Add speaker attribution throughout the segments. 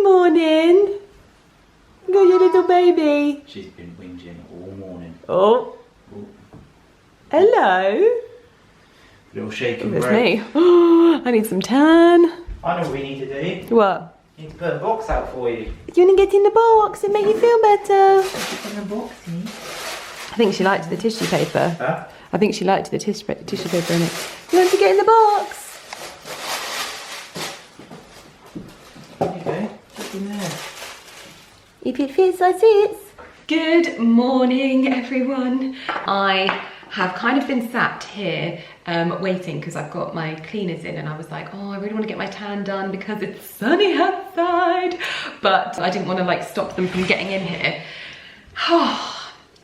Speaker 1: morning. Go, your little baby.
Speaker 2: She's been whinging all morning.
Speaker 1: Oh.
Speaker 2: Ooh.
Speaker 1: Hello.
Speaker 2: Little shaking
Speaker 1: It's
Speaker 2: break.
Speaker 1: me. I need some tan.
Speaker 2: I know what we need to do.
Speaker 1: What?
Speaker 2: We need to put a box out for you.
Speaker 1: You want to get in the box and make you feel better?
Speaker 2: Put in a box,
Speaker 1: I think she liked the tissue paper.
Speaker 2: Huh?
Speaker 1: I think she liked the tissue paper in it. You want to get in the box?
Speaker 2: There you go. Just in there.
Speaker 1: If it fits, I fits. Good morning, everyone. I have kind of been sat here waiting because I've got my cleaners in, and I was like, oh, I really want to get my tan done because it's sunny outside, but I didn't want to like stop them from getting in here.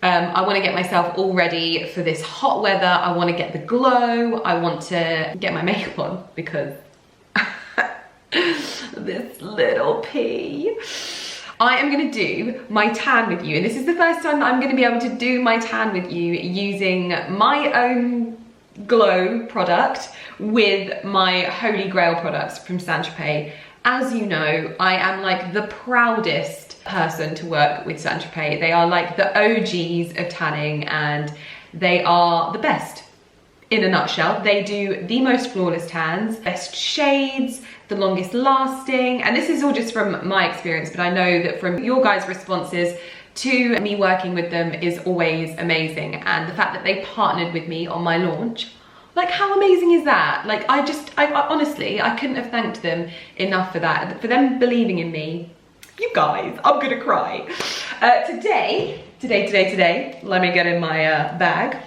Speaker 1: I want to get myself all ready for this hot weather. I want to get the glow. I want to get my makeup on because this little pea. I am going to do my tan with you, and this is the first time that I'm going to be able to do my tan with you using my own glow product with my Holy Grail products from Saint-Tropez. As you know, I am like the proudest person to work with Saint-Tropez. They are like the OGs of tanning, and they are the best. In a nutshell, they do the most flawless tans, best shades, the longest lasting, and this is all just from my experience, but I know that from your guys' responses to me working with them is always amazing. And the fact that they partnered with me on my launch, like how amazing is that? Like I honestly, I couldn't have thanked them enough for that, for them believing in me. You guys, I'm gonna cry. Today, let me get in my bag.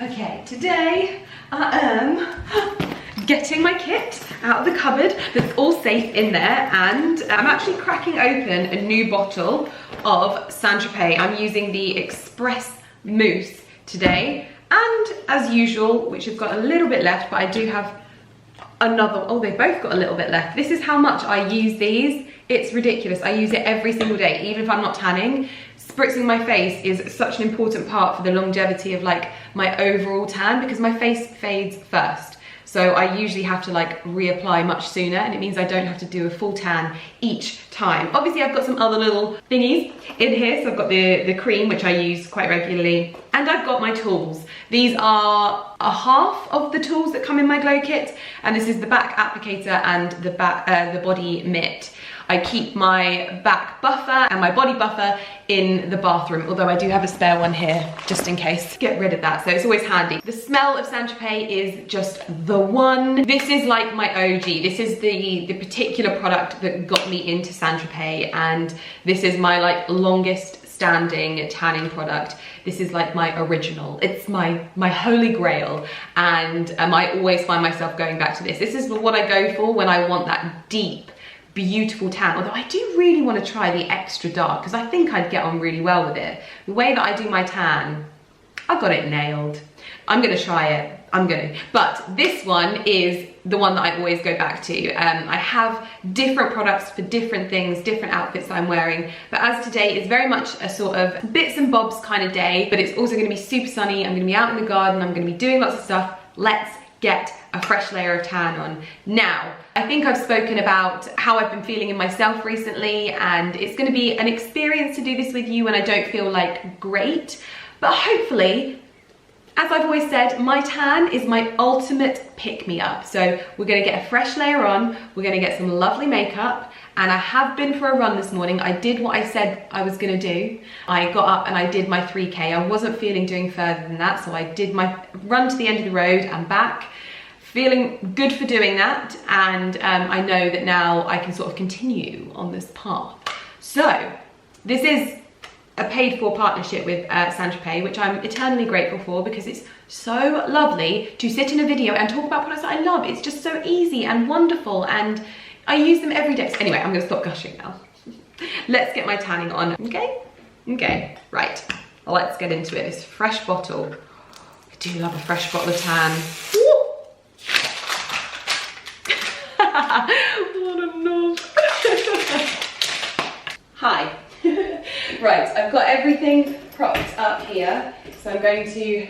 Speaker 1: Okay, today I am getting my kit out of the cupboard that's all safe in there, and I'm actually cracking open a new bottle of Saint-Tropez. I'm using the Express Mousse today, and as usual, which has got a little bit left, but I do have another, oh, they've both got a little bit left. This is how much I use these. It's ridiculous. I use it every single day, even if I'm not tanning. Spritzing my face is such an important part for the longevity of like my overall tan, because my face fades first. So I usually have to like reapply much sooner, and it means I don't have to do a full tan each time. Obviously I've got some other little thingies in here. So I've got the cream, which I use quite regularly, and I've got my tools. These are a half of the tools that come in my glow kit, and this is the back applicator and the body mitt. I keep my back buffer and my body buffer in the bathroom, although I do have a spare one here just in case. Get rid of that, so it's always handy. The smell of Saint-Tropez is just the one. This is like my OG. This is the particular product that got me into Saint-Tropez, and this is my like longest standing tanning product. This is like my original. It's my holy grail, and I always find myself going back to this. This is what I go for when I want that deep, beautiful tan, although I do really want to try the extra dark because I think I'd get on really well with it. The way that I do my tan, I've got it nailed. I'm gonna try it, but this one is the one that I always go back to. I have different products for different things, different outfits that I'm wearing, but as today is very much a sort of bits and bobs kind of day, but it's also gonna be super sunny. I'm gonna be out in the garden, I'm gonna be doing lots of stuff. Let's get a fresh layer of tan on. Now, I think I've spoken about how I've been feeling in myself recently, and it's gonna be an experience to do this with you when I don't feel like great, but hopefully, as I've always said, my tan is my ultimate pick-me-up. So we're gonna get a fresh layer on, we're gonna get some lovely makeup, and I have been for a run this morning. I did what I said I was gonna do. I got up and I did my 3K. I wasn't feeling doing further than that, so I did my run to the end of the road and back. Feeling good for doing that, and I know that now I can sort of continue on this path. So this is a paid for partnership with Saint-Tropez, which I'm eternally grateful for, because it's so lovely to sit in a video and talk about products that I love. It's just so easy and wonderful, and I use them every day. So anyway, I'm gonna stop gushing now. Let's get my tanning on, okay? Okay, right, let's get into it. This fresh bottle. I do love a fresh bottle of tan. What a knob. Hi. Right, I've got everything propped up here, so I'm going to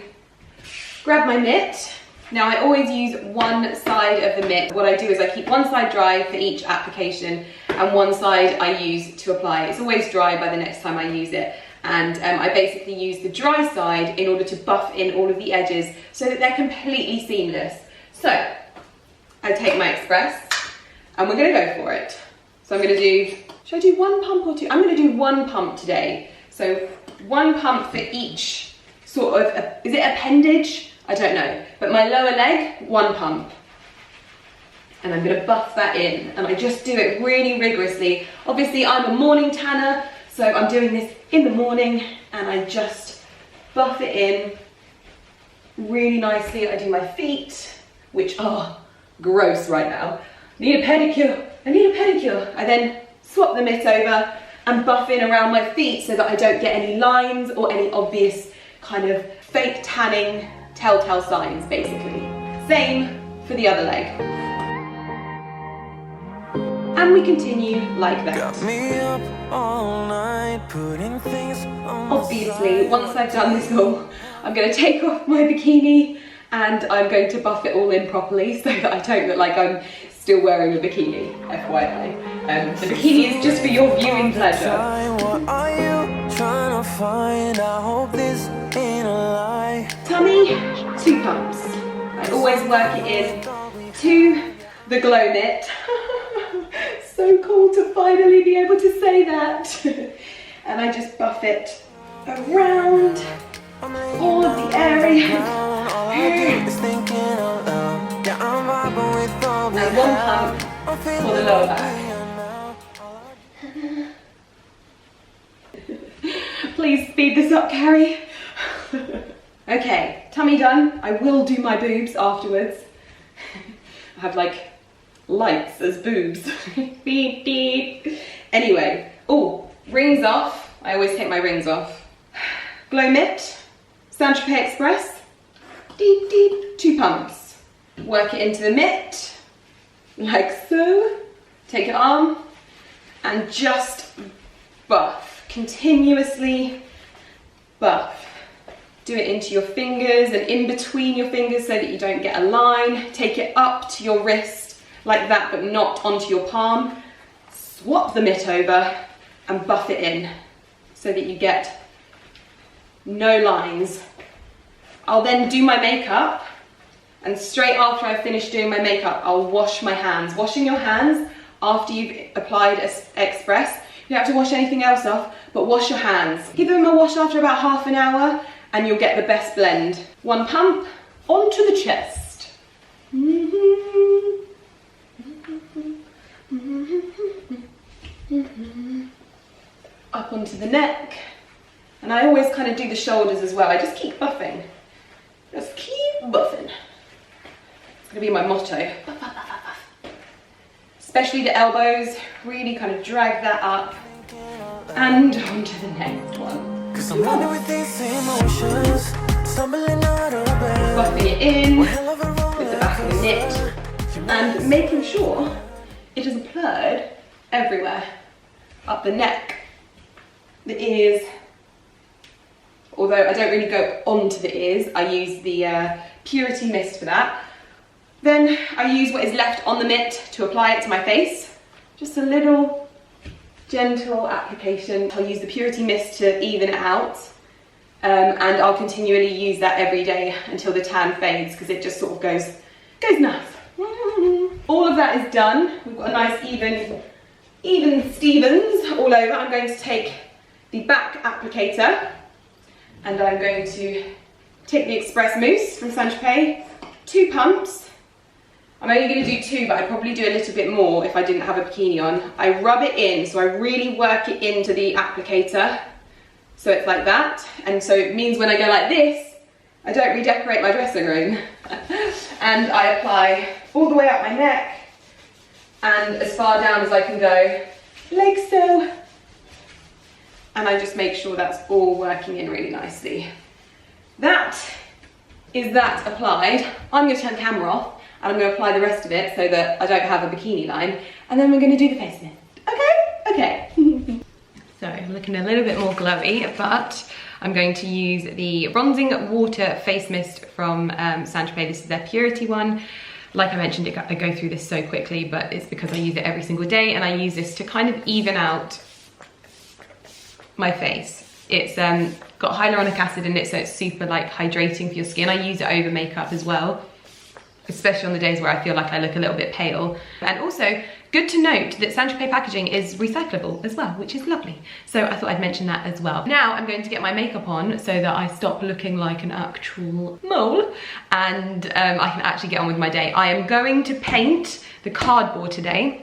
Speaker 1: grab my mitt. Now I always use one side of the mitt. What I do is I keep one side dry for each application, and one side I use to apply. It's always dry by the next time I use it. And I basically use the dry side in order to buff in all of the edges so that they're completely seamless. So I take my Express and we're gonna go for it. So I'm gonna do, should I do 1 pump or 2? I'm gonna do 1 pump today. So 1 pump for each sort of, is it appendage? I don't know. But my lower leg, 1 pump. And I'm gonna buff that in. And I just do it really rigorously. Obviously I'm a morning tanner, so I'm doing this in the morning and I just buff it in really nicely. I do my feet, which are gross right now. Need a pedicure, I need a pedicure. I then swap the mitt over and buff in around my feet so that I don't get any lines or any obvious kind of fake tanning telltale signs, basically. Same for the other leg. And we continue like that. Got me up all night, putting things on. Obviously, once I've done this all, I'm going to take off my bikini and I'm going to buff it all in properly so that I don't look like I'm still wearing a bikini, FYI. The bikini is just for your viewing pleasure. What are you trying to find? I hope this ain't a lie. Tummy, 2 pumps. I always work it in to the glow mitt. So cool to finally be able to say that. And I just buff it around all of the area. And 1 pump for the lower back. Please speed this up, Carrie. Okay, tummy done. I will do my boobs afterwards. I have like lights as boobs. Beep, beep. Anyway, oh, rings off. I always take my rings off. Glow mitt, Saint-Tropez Express, deep, deep, 2 pumps. Work it into the mitt, like so. Take your arm and just buff, continuously buff. Do it into your fingers and in between your fingers so that you don't get a line. Take it up to your wrist like that, but not onto your palm. Swap the mitt over and buff it in so that you get no lines. I'll then do my makeup, and straight after I've finished doing my makeup, I'll wash my hands. Washing your hands after you've applied Express, you don't have to wash anything else off, but wash your hands. Give them a wash after about half an hour and you'll get the best blend. 1 pump onto the chest. Up onto the neck. And I always kind of do the shoulders as well. I just keep buffing. Just keep buffing. It's gonna be my motto. Buff, buff, buff, buff. Especially the elbows. Really kind of drag that up. And onto the next one. Buffing it in with the back of the knit. And making sure it is applied everywhere. Up the neck, the ears. Although I don't really go onto the ears, I use the Purity Mist for that. Then I use what is left on the mitt to apply it to my face. Just a little gentle application. I'll use the Purity Mist to even it out. And I'll continually use that every day until the tan fades, because it just sort of goes nuts. All of that is done. We've got a nice even Stevens all over. I'm going to take the back applicator and I'm going to take the Express Mousse from Saint-Tropez, 2 pumps. I'm only going to do 2, but I'd probably do a little bit more if I didn't have a bikini on. I rub it in, so I really work it into the applicator. So it's like that, and so it means when I go like this, I don't redecorate my dressing room. And I apply all the way up my neck and as far down as I can go, like so. And I just make sure that's all working in really nicely. That is that applied. I'm going to turn the camera off and I'm going to apply the rest of it so that I don't have a bikini line, and then we're going to do the face mist. Okay? Okay. So I'm looking a little bit more glowy, but I'm going to use the Bronzing Water Face Mist from Saint-Tropez. This is their Purity one. Like I mentioned, I go through this so quickly, but it's because I use it every single day, and I use this to kind of even out my face. It's got hyaluronic acid in it, so it's super like hydrating for your skin. I use it over makeup as well, especially on the days where I feel like I look a little bit pale. And also, good to note that Saint-Tropez packaging is recyclable as well, which is lovely. So I thought I'd mention that as well. Now I'm going to get my makeup on so that I stop looking like an actual mole, and I can actually get on with my day. I am going to paint the cardboard today,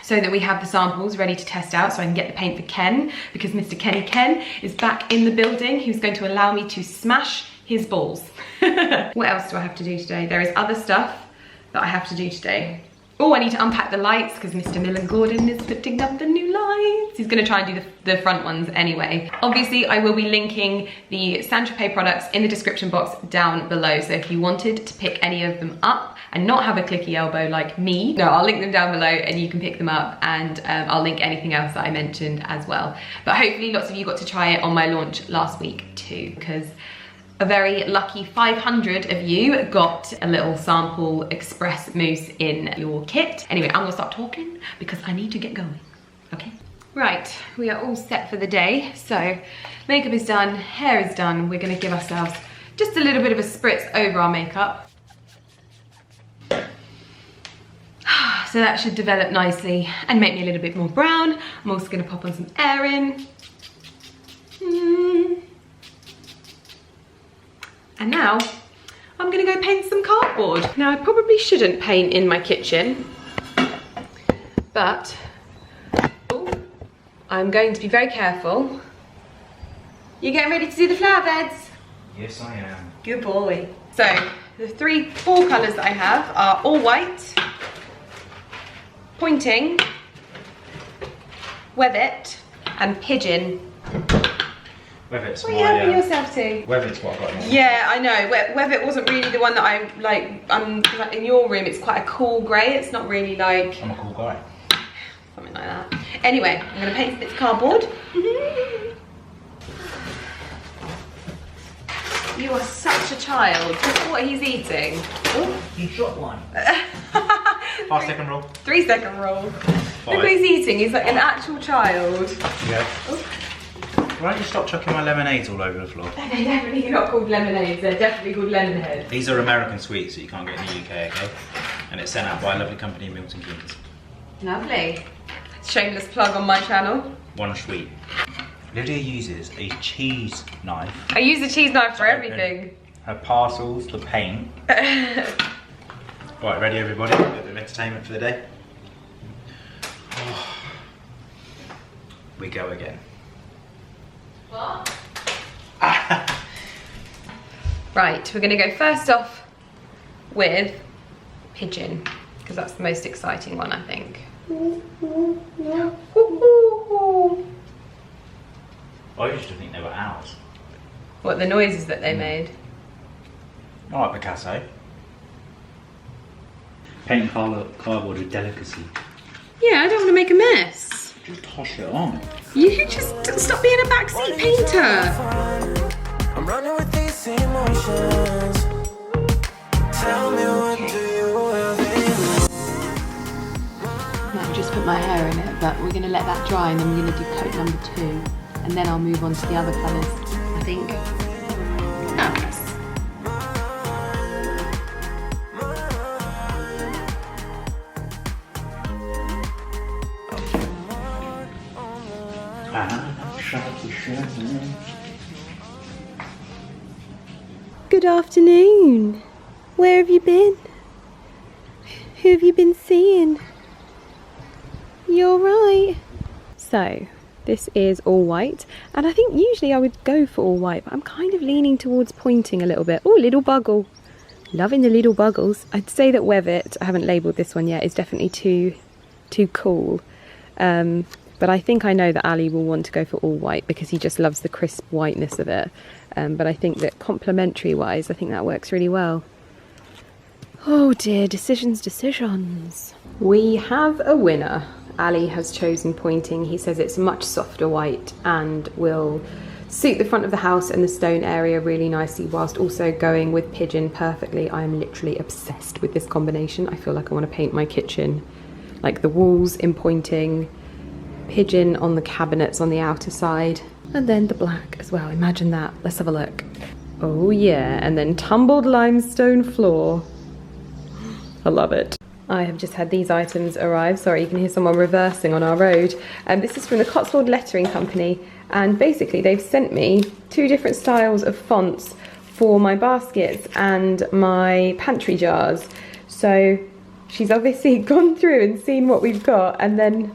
Speaker 1: so that we have the samples ready to test out, so I can get the paint for Ken, because Mr. Kenny Ken is back in the building. He's going to allow me to smash his balls. What else do I have to do today? There is other stuff that I have to do today. Oh, I need to unpack the lights because Mr. Millen Gordon is putting up the new lights. He's gonna try and do the front ones anyway. Obviously, I will be linking the Saint-Tropez products in the description box down below. So if you wanted to pick any of them up and not have a clicky elbow like me, no, I'll link them down below and you can pick them up, and I'll link anything else that I mentioned as well. But hopefully lots of you got to try it on my launch last week too, because a very lucky 500 of you got a little sample express mousse in your kit. Anyway, I'm gonna stop talking because I need to get going, okay? Right, we are all set for the day. So makeup is done, hair is done. We're gonna give ourselves just a little bit of a spritz over our makeup. So that should develop nicely and make me a little bit more brown. I'm also gonna pop on some air in. And now I'm gonna go paint some cardboard. Now I probably shouldn't paint in my kitchen, but I'm going to be very careful. You getting ready to do the flower beds?
Speaker 2: Yes, I am.
Speaker 1: Good boy. So the four colours that I have are all white, pointing, Webbit, and pigeon.
Speaker 2: Webbit's
Speaker 1: what are you helping yourself to?
Speaker 2: Webbit's what I got in.
Speaker 1: Yeah, I know. Webbit wasn't really the one that I like. Like in your room, it's quite a cool grey. It's not really like.
Speaker 2: I'm a cool guy.
Speaker 1: Something like that. Anyway, I'm gonna paint some bits of cardboard. You are such a child. Look at what he's eating.
Speaker 2: Oh, you shot one. 5-second rule.
Speaker 1: 3-second rule. Look what he's eating. He's like an actual child.
Speaker 2: Yeah.
Speaker 1: Oh.
Speaker 2: Why don't you stop chucking my lemonades all over the floor?
Speaker 1: They're definitely not called lemonades. They're definitely called Lemonhead.
Speaker 2: These are American sweets that you can't get in the UK, okay? And it's sent out by a lovely company in Milton Keynes.
Speaker 1: Lovely. Shameless plug on my channel.
Speaker 2: One sweet. Lydia uses a cheese knife.
Speaker 1: I use the cheese knife for everything.
Speaker 2: Her parcels, the paint. Right, ready everybody? A bit of entertainment for the day. Oh. We go again.
Speaker 1: What? Right, we're gonna go first off with pigeon, because that's the most exciting one, I think.
Speaker 2: I used to think they were owls.
Speaker 1: What, the noises that they made?
Speaker 2: I like Picasso. Painting cardboard is a delicacy.
Speaker 1: Yeah, I don't want to make a mess.
Speaker 2: Just toss it on.
Speaker 1: You should just stop being a backseat painter.
Speaker 3: I'm running with these emotions. Tell me what do you
Speaker 1: I've just put my hair in it, but we're going to let that dry and then we're going to do coat number 2. And then I'll move on to the other colours, I think. Nice. Good afternoon. Where have you been? Who have you been seeing? You're right. So, this is all white, and I think usually I would go for all white, but I'm kind of leaning towards pointing a little bit. Oh, little buggle. Loving the little buggles. I'd say that Webbit, I haven't labelled this one yet, is definitely too cool. But I think I know that Ali will want to go for all white because he just loves the crisp whiteness of it. But I think that complementary wise, I think that works really well. Oh dear, decisions. We have a winner. Ali has chosen pointing. He says it's much softer white and will suit the front of the house and the stone area really nicely, whilst also going with pigeon perfectly. I am literally obsessed with this combination. I feel like I want to paint my kitchen, like the walls in pointing, pigeon on the cabinets on the outer side, and then the black as well. Imagine that. Let's have a look. Oh yeah, and then tumbled limestone floor. I love it. I have just had these items arrive. Sorry, you can hear someone reversing on our road. This is from the Cotswold Lettering Company, and basically they've sent me 2 different styles of fonts for my baskets and my pantry jars. So she's obviously gone through and seen what we've got and then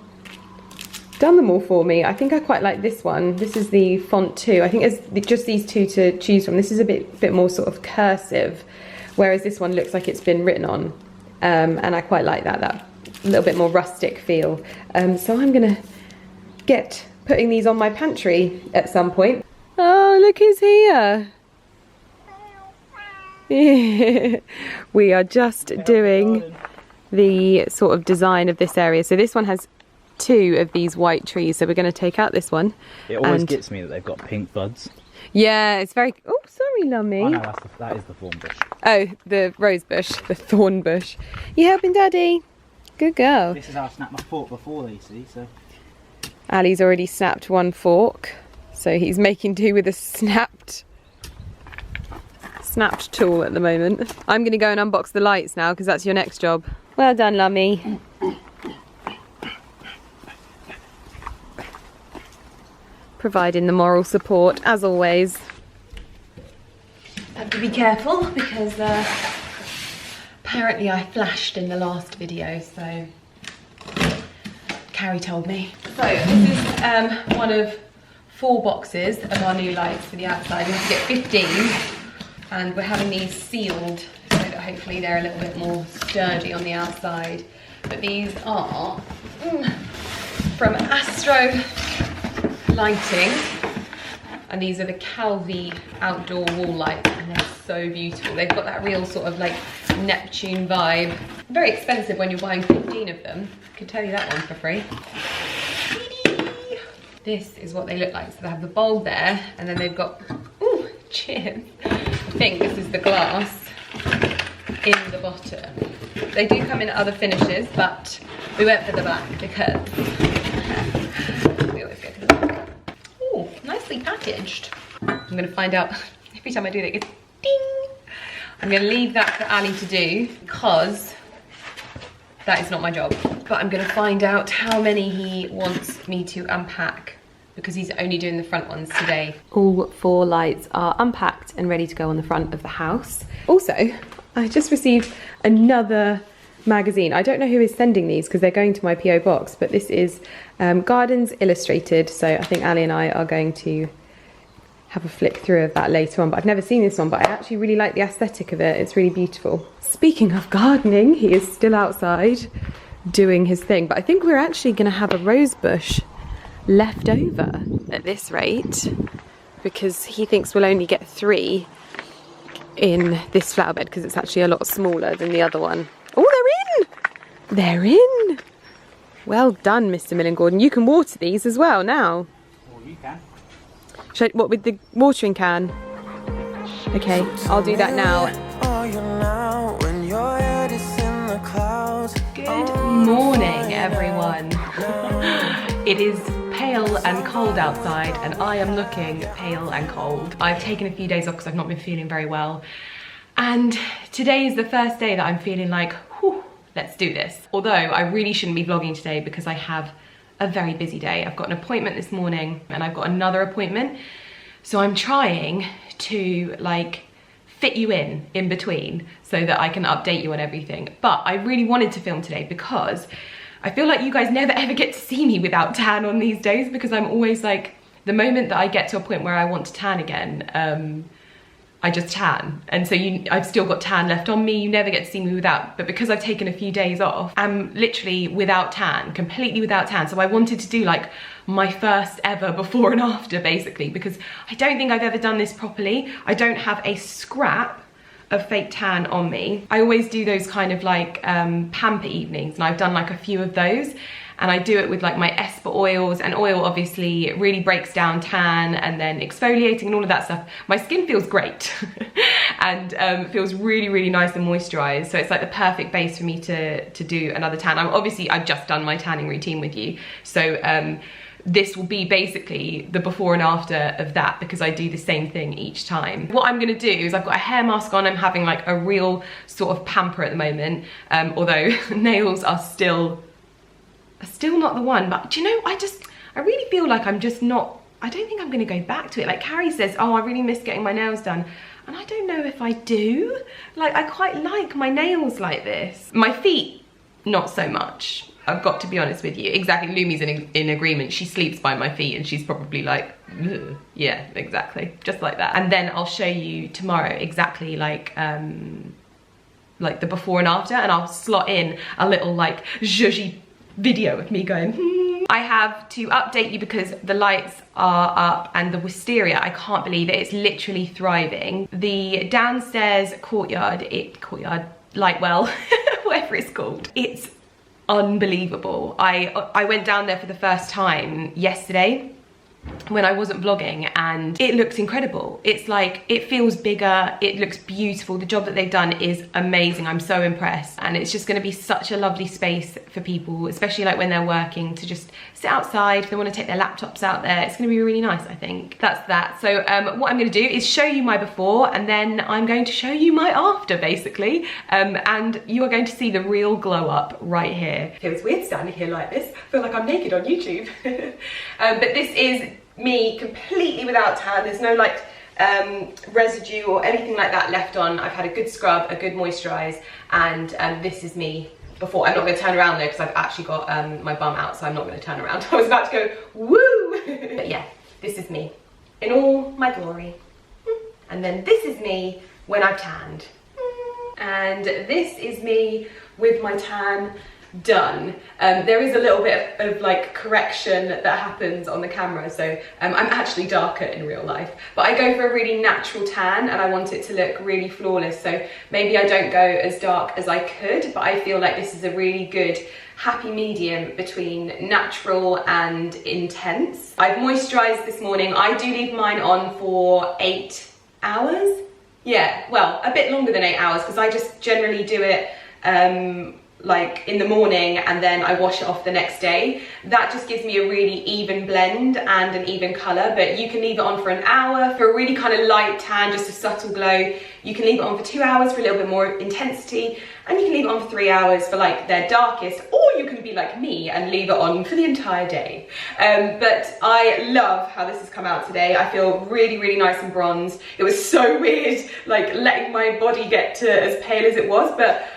Speaker 1: done them all for me. I think I quite like this one. This is the font 2. I think there's just these 2 to choose from. This is a bit more sort of cursive, whereas this one looks like it's been written on. And I quite like that little bit more rustic feel. So I'm gonna get putting these on my pantry at some point. Oh, look who's here. We are just doing the sort of design of this area. So this one has 2 of these white trees, so we're going to take out this one.
Speaker 2: It always gets me that they've got pink buds.
Speaker 1: Yeah, it's very... Oh, sorry, Lummy.
Speaker 2: Oh no, that is the thorn bush.
Speaker 1: Oh, the rose bush, the thorn bush. You helping Daddy? Good girl.
Speaker 2: This is how I snapped my fork before, you see, so...
Speaker 1: Ali's already snapped 1 fork, so he's making do with a snapped tool at the moment. I'm going to go and unbox the lights now, because that's your next job. Well done, Lummy. Providing the moral support, as always. I have to be careful because apparently I flashed in the last video, so Carrie told me. So this is one of 4 boxes of our new lights for the outside. We have to get 15, and we're having these sealed so that hopefully they're a little bit more sturdy on the outside. But these are from Astro Lighting, and these are the Calvi outdoor wall lights, and they're so beautiful. They've got that real sort of like Neptune vibe. Very expensive when you're buying 15 of them. I can tell you that one for free. This is what they look like. So they have the bulb there, and then they've got, ooh, cheers. I think this is the glass in the bottom. They do come in other finishes, but we went for the black because we always go for the black. Ooh, nicely packaged. I'm gonna find out, every time I do that, it goes ding. I'm gonna leave that for Ali to do because that is not my job. But I'm gonna find out how many he wants me to unpack because he's only doing the front ones today. All 4 lights are unpacked and ready to go on the front of the house. Also, I just received another magazine. I don't know who is sending these because they're going to my PO box, but this is Gardens Illustrated. So I think Ali and I are going to have a flick through of that later on, but I've never seen this one, but I actually really like the aesthetic of it. It's really beautiful. Speaking of gardening, he is still outside doing his thing, but I think we're actually going to have a rose bush left over at this rate because he thinks we'll only get 3 in this flower bed because it's actually a lot smaller than the other one. Oh, they're in! Well done, Mr. Millen Gordon. You can water these as well now.
Speaker 2: Well, you can.
Speaker 1: Should I, what, with the watering can? Okay, I'll do that now. Good morning, everyone. It is pale and cold outside, and I am looking pale and cold. I've taken a few days off because I've not been feeling very well. And today is the first day that I'm feeling like, whew, let's do this. Although I really shouldn't be vlogging today because I have a very busy day. I've got an appointment this morning and I've got another appointment. So I'm trying to like fit you in between so that I can update you on everything. But I really wanted to film today because I feel like you guys never ever get to see me without tan on these days because I'm always like, the moment that I get to a point where I want to tan again, I just tan. And so I've still got tan left on me. You never get to see me without, but because I've taken a few days off, I'm literally without tan, completely without tan. So I wanted to do like my first ever before and after basically, because I don't think I've ever done this properly. I don't have a scrap of fake tan on me. I always do those kind of like pamper evenings, and I've done like a few of those. and I do it with like my Esper oils, and oil obviously really breaks down tan, and then exfoliating and all of that stuff. My skin feels great and feels really, really nice and moisturized. So it's like the perfect base for me to do another tan. I've just done my tanning routine with you. So this will be basically the before and after of that, because I do the same thing each time. What I'm gonna do is, I've got a hair mask on. I'm having like a real sort of pamper at the moment, although nails are still not the one. But do you know, I really feel like I'm just not, I don't think I'm gonna go back to it. Like Carrie says, oh, I really miss getting my nails done. And I don't know if I do. Like, I quite like my nails like this. My feet, not so much. I've got to be honest with you. Exactly, Lumi's in agreement. She sleeps by my feet and she's probably like, ugh. Yeah, exactly, just like that. And then I'll show you tomorrow exactly like the before and after, and I'll slot in a little like zhuzhy video of me going, I have to update you because the lights are up and the wisteria, I can't believe it, it's literally thriving. The downstairs courtyard light well, whatever it's called, it's unbelievable. I went down there for the first time yesterday when I wasn't vlogging, and it looks incredible. It's like, it feels bigger, it looks beautiful. The job that they've done is amazing. I'm so impressed, and it's just going to be such a lovely space for people, especially like when they're working, to just sit outside if they want to take their laptops out there. It's going to be really nice, I think. That's that. So what I'm going to do is show you my before, and then I'm going to show you my after, basically, and you are going to see the real glow up right here. It feels weird standing here like this. I feel like I'm naked on YouTube. But this is me completely without tan. There's no like residue or anything like that left on. I've had a good scrub, a good moisturize, and this is me before. I'm not going to turn around though, because I've actually got my bum out, so I'm not going to turn around. I was about to go woo. But yeah, this is me in all my glory. And then this is me when I've tanned, and this is me with my tan done. There is a little bit of like correction that happens on the camera, so I'm actually darker in real life, but I go for a really natural tan and I want it to look really flawless, so maybe I don't go as dark as I could, but I feel like this is a really good happy medium between natural and intense. I've moisturized this morning. I do leave mine on for 8 hours. Yeah, well, a bit longer than 8 hours, because I just generally do it like in the morning and then I wash it off the next day. That just gives me a really even blend and an even colour, but you can leave it on for an hour for a really kind of light tan, just a subtle glow. You can leave it on for 2 hours for a little bit more intensity, and you can leave it on for 3 hours for like their darkest, or you can be like me and leave it on for the entire day. But I love how this has come out today. I feel really, really nice and bronzed. It was so weird like letting my body get to as pale as it was, but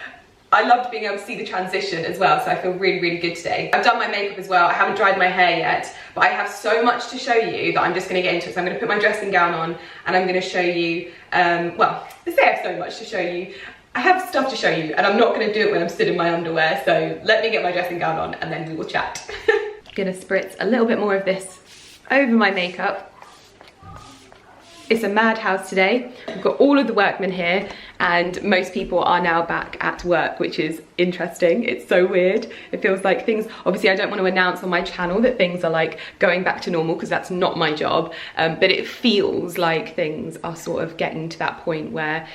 Speaker 1: I loved being able to see the transition as well, so I feel really, really good today. I've done my makeup as well. I haven't dried my hair yet, but I have so much to show you that I'm just going to get into it. So I'm going to put my dressing gown on and I'm going to show you, well, I say I have so much to show you. I have stuff to show you, and I'm not going to do it when I'm stood in my underwear, so let me get my dressing gown on and then we will chat. I'm going to spritz a little bit more of this over my makeup. It's a madhouse today. We've got all of the workmen here, and most people are now back at work, which is interesting. It's so weird. It feels like things, obviously I don't want to announce on my channel that things are like going back to normal, because that's not my job, but it feels like things are sort of getting to that point where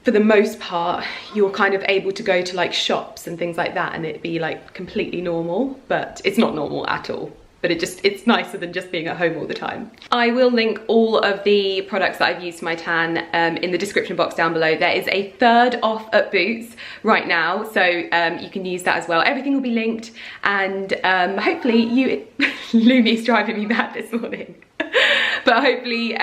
Speaker 1: for the most part you're kind of able to go to like shops and things like that and it be like completely normal, but it's not normal at all. But it's nicer than just being at home all the time. I will link all of the products that I've used for my tan in the description box down below. There is a 3rd off at Boots right now, so you can use that as well. Everything will be linked, and hopefully you, Lumi's driving me mad this morning, but hopefully,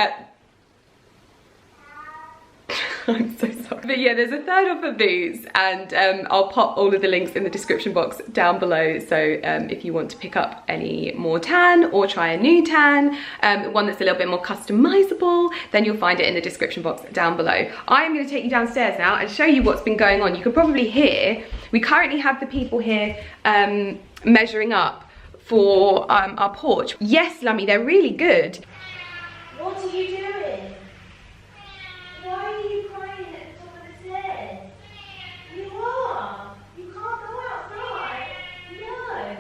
Speaker 1: I'm so sorry. But yeah, there's a 3rd off at Boots, and I'll pop all of the links in the description box down below. So if you want to pick up any more tan or try a new tan, one that's a little bit more customizable, then you'll find it in the description box down below. I am going to take you downstairs now and show you what's been going on. You can probably hear, we currently have the people here measuring up for our porch. Yes, Lummy, they're really good.
Speaker 4: What are you doing? Why are you crying at the top of the stairs? You are. You can't go outside. No.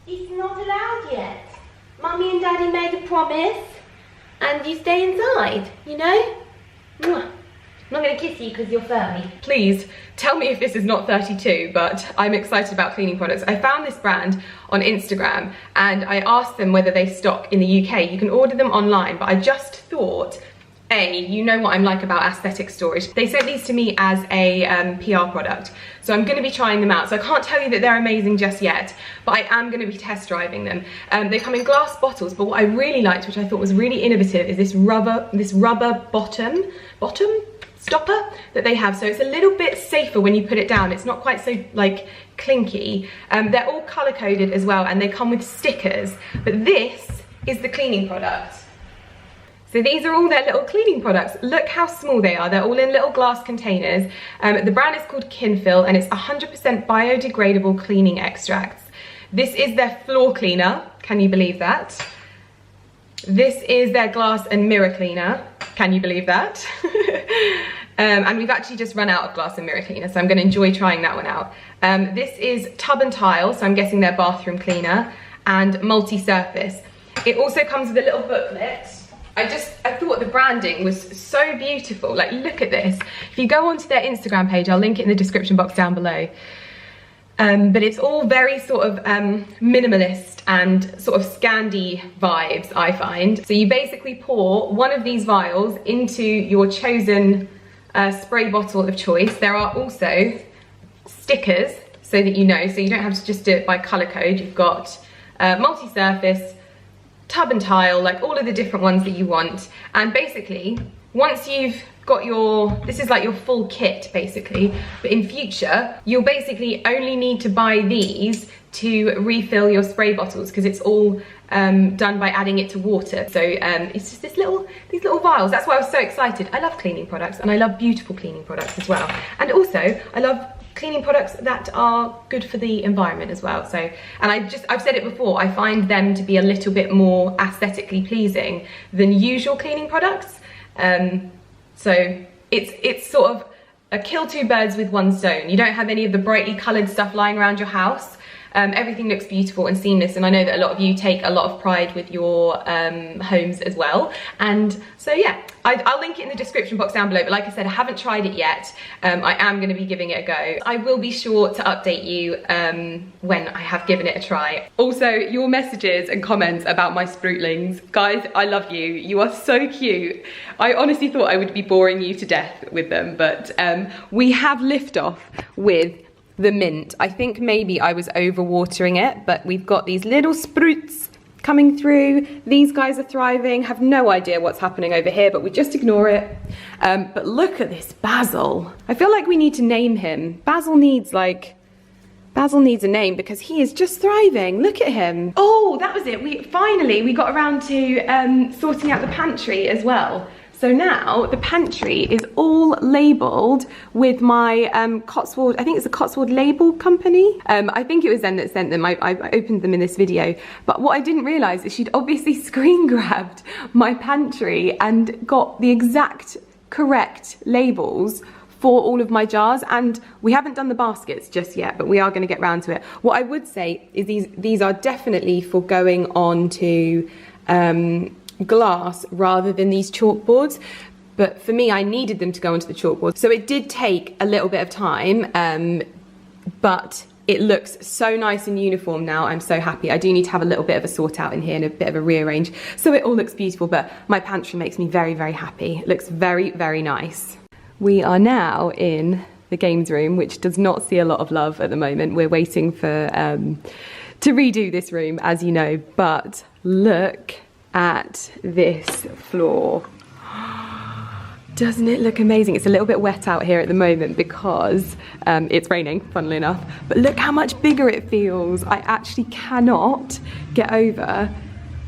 Speaker 4: It's not allowed yet. Mummy and Daddy made a promise, and you stay inside, you know? Mwah. I'm not going to kiss you because you're furry.
Speaker 1: Please tell me if this is not 32, but I'm excited about cleaning products. I found this brand on Instagram and I asked them whether they stock in the UK. You can order them online, but I just thought, you know what I'm like about aesthetic storage. They sent these to me as a PR product, so I'm going to be trying them out. So I can't tell you that they're amazing just yet, but I am going to be test driving them. They come in glass bottles, but what I really liked, which I thought was really innovative, is this rubber bottom stopper that they have. So it's a little bit safer when you put it down. It's not quite so like clinky. They're all color coded as well, and they come with stickers. But this is the cleaning product. So these are all their little cleaning products. Look how small they are. They're all in little glass containers. The brand is called KINFILL, and it's 100% biodegradable cleaning extracts. This is their floor cleaner. Can you believe that? This is their glass and mirror cleaner. Can you believe that? And we've actually just run out of glass and mirror cleaner, so I'm gonna enjoy trying that one out. This is tub and tile, so I'm guessing their bathroom cleaner, and multi-surface. It also comes with a little booklet. I thought the branding was so beautiful. Like, look at this. If you go onto their Instagram page, I'll link it in the description box down below. But it's all very sort of minimalist and sort of Scandi vibes, I find. So you basically pour one of these vials into your chosen spray bottle of choice. There are also stickers so that you know, so you don't have to just do it by colour code. You've got multi-surface, tub and tile, like all of the different ones that you want. And basically, once you've got this is like your full kit basically, but in future, you'll basically only need to buy these to refill your spray bottles, because it's all done by adding it to water. So it's just these little vials. That's why I was so excited. I love cleaning products, and I love beautiful cleaning products as well. And also, I love cleaning products that are good for the environment as well. So, and I've said it before, I find them to be a little bit more aesthetically pleasing than usual cleaning products. So it's sort of a kill two birds with one stone. You don't have any of the brightly coloured stuff lying around your house. Everything looks beautiful and seamless, and I know that a lot of you take a lot of pride with your homes as well. And so yeah, I'll link it in the description box down below, but like I said, I haven't tried it yet. I am going to be giving it a go. I will be sure to update you when I have given it a try. Also, your messages and comments about my sproutlings, guys, I love you. You are so cute. I honestly thought I would be boring you to death with them, but we have liftoff with the mint. I think maybe I was overwatering it, but we've got these little sprouts coming through. These guys are thriving. Have no idea what's happening over here, but we just ignore it. But look at this basil. I feel like we need to name him. Basil needs a name because he is just thriving. Look at him. Oh, that was it. We got around to sorting out the pantry as well. So now the pantry is all labelled with my Cotswold, I think it's a Cotswold label company. I think it was them that sent them. I opened them in this video. But what I didn't realise is she'd obviously screen grabbed my pantry and got the exact correct labels for all of my jars, and we haven't done the baskets just yet, but we are going to get round to it. What I would say is these are definitely for going on to glass rather than these chalkboards, but for me I needed them to go onto the chalkboard, so it did take a little bit of time, but it looks so nice and uniform now. I'm so happy. I do need to have a little bit of a sort out in here and a bit of a rearrange so it all looks beautiful, but my pantry makes me very, very happy. It looks very, very nice. We are now in the games room, which does not see a lot of love at the moment. We're waiting for to redo this room, as you know, but look at this floor. Doesn't it look amazing? It's a little bit wet out here at the moment because it's raining, funnily enough, but look how much bigger it feels. I actually cannot get over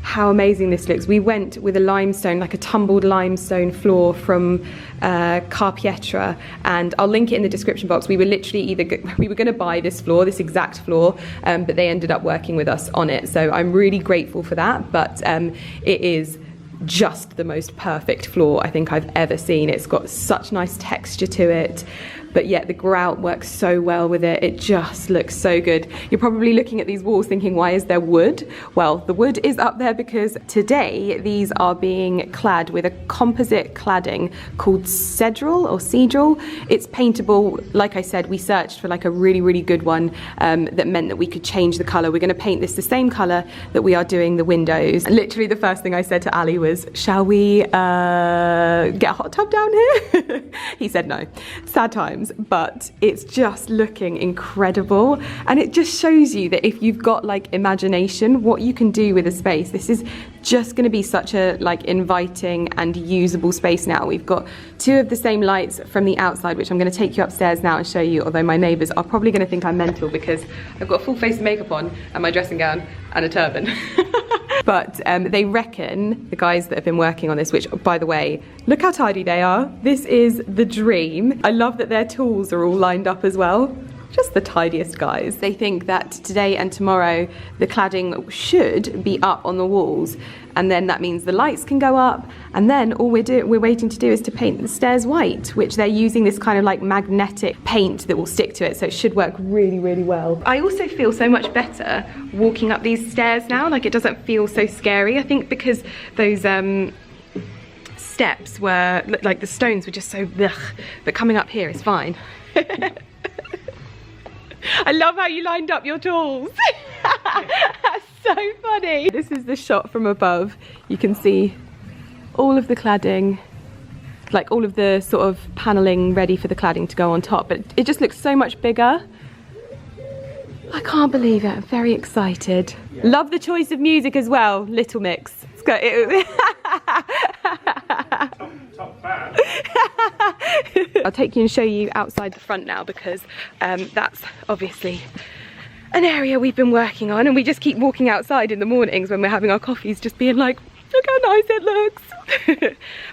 Speaker 1: how amazing this looks. We went with a limestone, like a tumbled limestone floor from Pietra, and I'll link it in the description box. We were literally we were going to buy this floor, this exact floor, but they ended up working with us on it, so I'm really grateful for that. But it is just the most perfect floor I think I've ever seen. It's got such nice texture to it, but yet the grout works so well with it. It just looks so good. You're probably looking at these walls thinking, why is there wood? Well, the wood is up there because today these are being clad with a composite cladding called Cedral. It's paintable. Like I said, we searched for like a really good one that meant that we could change the colour. We're going to paint this the same colour that we are doing the windows. And literally the first thing I said to Ali was, shall we get a hot tub down here? He said no. Sad times, but it's just looking incredible. And it just shows you that if you've got like imagination, what you can do with a space. This is just going to be such a like inviting and usable space now. We've got 2 of the same lights from the outside, which I'm going to take you upstairs now and show you, although my neighbours are probably going to think I'm mental because I've got a full face of makeup on and my dressing gown and a turban. But they reckon, the guys that have been working on this, which by the way, look how tidy they are. This is the dream. I love that their tools are all lined up as well. Just the tidiest guys. They think that today and tomorrow the cladding should be up on the walls, and then that means the lights can go up, and then all we're waiting to do is to paint the stairs white, which they're using this kind of like magnetic paint that will stick to it, so it should work really well. I also feel so much better walking up these stairs now. Like, it doesn't feel so scary. I think because those steps were like, the stones were just so ugh, but coming up here is fine. I love how you lined up your tools. That's so funny. This is the shot from above. You can see all of the cladding, like all of the sort of paneling ready for the cladding to go on top, but it just looks so much bigger. I can't believe it. I'm very excited. Love the choice of music as well. Little Mix. It's got
Speaker 2: Top fan.
Speaker 1: I'll take you and show you outside the front now, because that's obviously an area we've been working on, and we just keep walking outside in the mornings when we're having our coffees, just being like, look how nice it looks.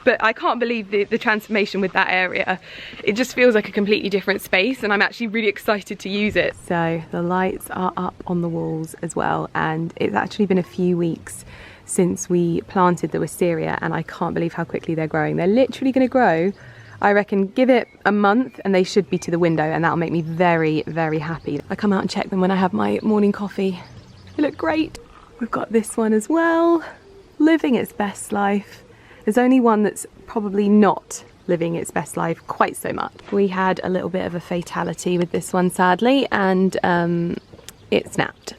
Speaker 1: But I can't believe the transformation with that area. It just feels like a completely different space, and I'm actually really excited to use it. So the lights are up on the walls as well, and it's actually been a few weeks since we planted the wisteria, and I can't believe how quickly they're growing. They're literally going to grow, I reckon, give it a month and they should be to the window, and that'll make me very happy. I come out and check them when I have my morning coffee. They look great. We've got this one as well, living its best life. There's only one that's probably not living its best life quite so much. We had a little bit of a fatality with this one, sadly, and it snapped.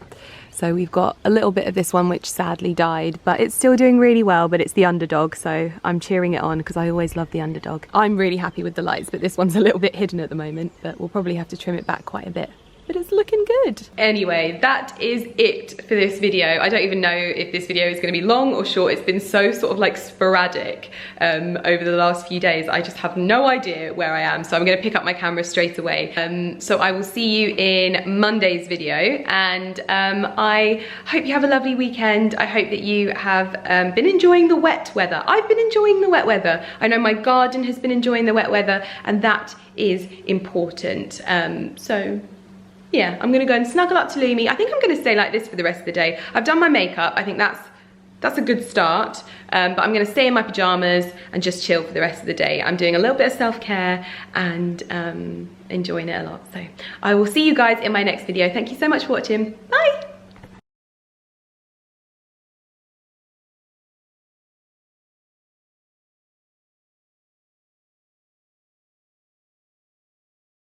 Speaker 1: So we've got a little bit of this one which sadly died, but it's still doing really well, but it's the underdog, so I'm cheering it on because I always love the underdog. I'm really happy with the lights, but this one's a little bit hidden at the moment, but we'll probably have to trim it back quite a bit. But it's looking good. Anyway, that is it for this video. I don't even know if this video is going to be long or short. It's been so sort of like sporadic over the last few days. I just have no idea where I am, so I'm going to pick up my camera straight away. So I will see you in Monday's video, and I hope you have a lovely weekend. I hope that you have been enjoying the wet weather. I've been enjoying the wet weather. I know my garden has been enjoying the wet weather, and that is important. So yeah, I'm gonna go and snuggle up to Lumi. I think I'm gonna stay like this for the rest of the day. I've done my makeup. I think that's a good start. But I'm gonna stay in my pajamas and just chill for the rest of the day. I'm doing a little bit of self-care and enjoying it a lot. So I will see you guys in my next video. Thank you so much for watching. Bye.